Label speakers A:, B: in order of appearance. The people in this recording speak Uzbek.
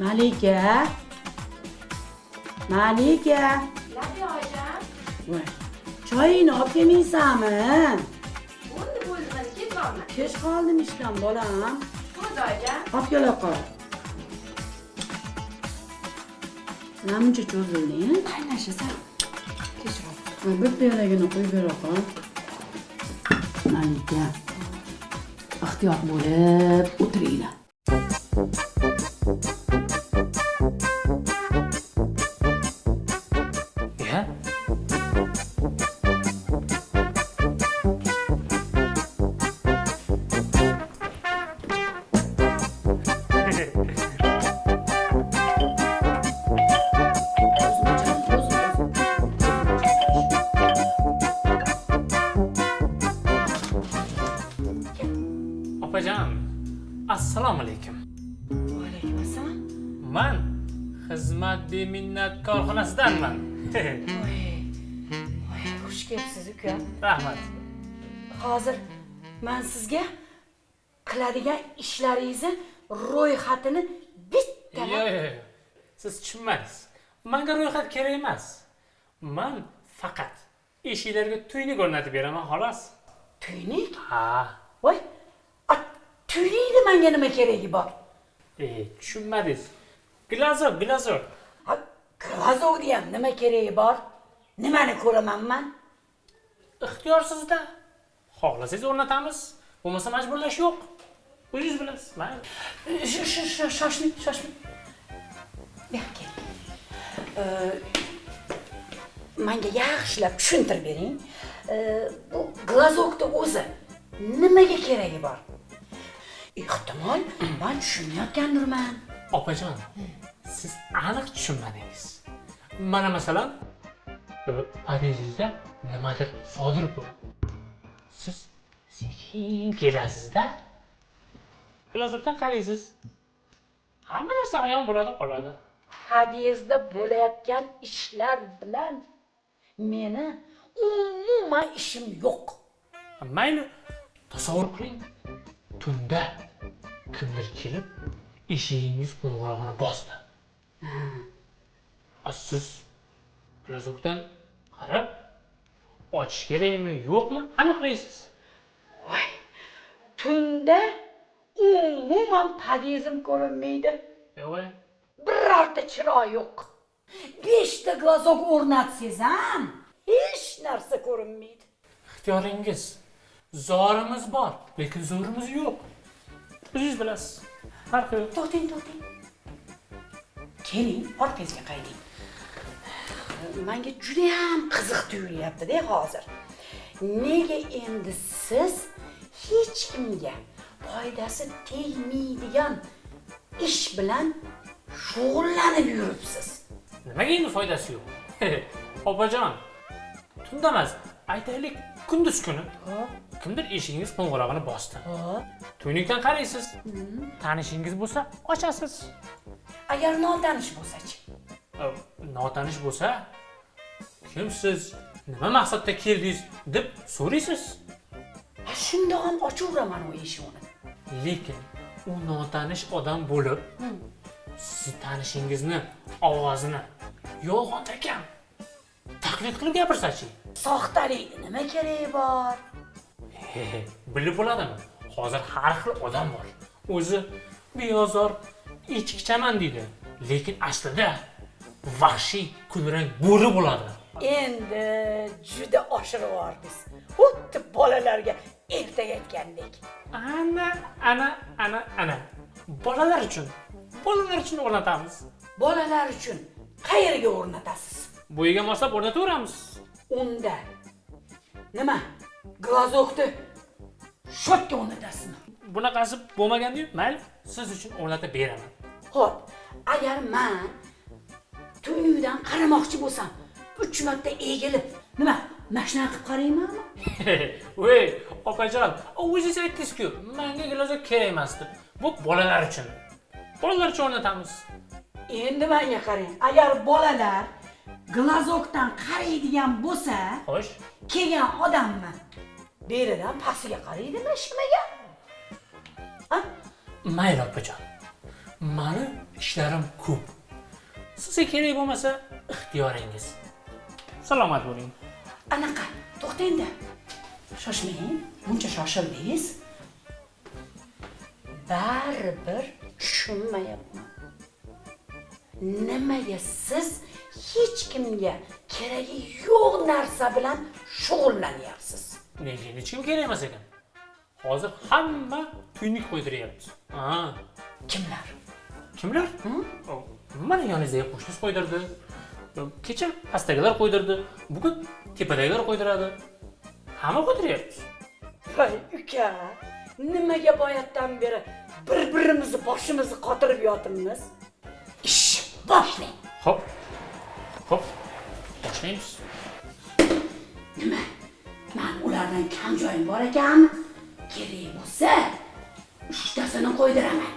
A: Malika. Malika.
B: Lafiya hocam.
A: Voy. Choyingni olib kelmaysanmi?
B: Bo'ldi, mana ketvorman.
A: Kech qoldim ishdan, bolam.
B: Bo'ldi hocam.
A: Olib kela qol. Namuncha cho'zilding?
B: Qaynashasa. Kechirib.
A: Bir piyolagina qo'yib bera qol. Malika. Ehtiyot bo'lib o'tiringlar.
C: Opajon, assalomu alaykum.
B: Va alaykum assalom.
C: Men xizmat beminnat korxonasidanman.
B: Voy, xush kelibsiz uka.
C: Rahmat.
B: Hozir men sizga qiladigan ishlaringizni ro'yxatini bitta.
C: Yo'q. Siz tushunmadingiz. Menga ro'yxat kerak emas. Men faqat eshiklarga tuynik o'rnatib beraman, xolos.
B: Tuynik?
C: Ha.
B: Voy, tuynikni menga nima keragi bor?
C: Tushunmadingiz. Glazor.
B: Glazovni ham nima keragi bor? Nimani ko'raman men?
C: Ixtiyorsizda. Xohlasangiz o'rnatamiz, bo'lmasa majburlash yo'q. O'zingiz bilasiz.
B: Shoshmang. Yo'q, kel. Menga yaxshilab tushuntirib bering. Bu glazokni o'zi nimaga keragi bor? Ehtimol men tushunmayotgandirman.
C: Opajon, siz aniq tushunmadingiz. Mana masalan, podyezdingizda nimadir sodir bo'ldi. Siz sekin kelasizda, glazurdan qaraysiz. Hamma narsa ayon bo'ladi, qoladi.
B: Podyezdda bo'layotgan ishlar bilan meni umuman ishim yo'q.
C: Mayli, tasavvur qiling. Tunda kimdir kelib, eshigingiz qo'ng'irog'ini bosdi. Siz glazurdan qarab, ochish kerakmi, yo'qmi, aniqlaysiz.
B: Voy, tunda umuman podyezdim ko'rinmaydi.
C: Yo'q.
B: Birorta chiroq yo'q. 5 ta glazok o'rnatsangiz ham hech narsa ko'rinmaydi.
C: Ixtiyoringiz. Zorimiz bor, lekin zo'rimiz yo'q. O'zingiz bilasiz. Farqi yo'q.
B: To'xting. Keling, orqangizga qayting. Menga juda ham qiziq tuyulyapti-da hozir. Nega endi siz hech kimga foydasi tegmaydigan ish bilan shug'ullanib yuribsiz?
C: Nimaga endi foydasi yo'q? Opajon, tunda emas, aytaylik, kunduz kuni. Kimdir eshigingiz qo'ng'irog'ini bosdi. Tuynikdan qaraysiz. Tanishingiz bo'lsa, ochasiz.
B: Agar notanish bo'lsa-chi?
C: Notanish bo'lsa, kimsiz, nima maqsadda keldingiz deb so'raysiz.
B: Shunda ham ochaveraman u eshikni.
C: Lekin u notanish odam bo'lib, siz tanishingizni ovozini yolg'on ekan taqlid qilib gapirsa-chi?
B: Soxtalikni nima keragi bor?
C: Bilib bo'ladimi? Hozir har xil odam bor. O'zi beozor, echkichaman deydi. Lekin aslida vahshiy kulrang bo'ri bo'ladi.
B: Endi juda oshirib yubordiz. Xuddi bolalarga ertaga aytgandek.
C: Ana. Bolalar uchun o'rnatamiz.
B: Bolalar uchun qayerga o'rnatasiz?
C: Bo'yiga moslab o'rnataveramiz.
B: Unda nima? Glazokni shotga o'rnatasizmi?
C: Bunaqasi bo'lmaganda-yu, mayli, siz uchun o'rnatib beraman.
B: Xo'p, agar men tuynukdan qaramoqchi bo'lsam, 3 marta egilib, nima? Mashina qilib qaraymanmi?
C: Voy, opajon, o'zingiz aytdingiz-ku, menga glazok kerak emas deb. Bu bolalar uchun. Bolalar uchun o'rnatamiz.
B: Endi menga qarang. Agar bolalar glazokdan qaraydigan bo'lsa,
C: Xo'sh,
B: kelgan odamni beridan pastiga qaraydimi ishmaga? Ha?
C: mayli opajon. Mani ishlarim ko'p. Sizga kerak bo'lmasa, ixtiyoringiz. Salomat bo'ling.
B: Anaqa, to'xtang-da. Shoshmang, buncha shoshildingiz. Baribir tushunmayapman. Nimaga siz hech kimga keragi yo'q narsa bilan shug'ullanyapsiz?
C: Nega hech kim kerak emas ekan? Hozir hamma tuynik qo'ydiryapti.
B: Kimlar?
C: Kimlar? Mana yoningizdagi qo'shningiz qo'ydirdi. Kecha pastdagilar qo'ydirdi. Bugun tepadagilar qo'ydiradi. Hamma qo'ydiryapti.
B: Voy uka, nimaga boyatdan beri bir-birimizni boshimizni qotirib yotibmiz? Ish, boshlang.
C: Xo'p. Boshlaymiz.
B: Nima? Men ulardan kam joyim bor ekanmi? Kerak bo'lsa, 3tasini qo'ydiraman.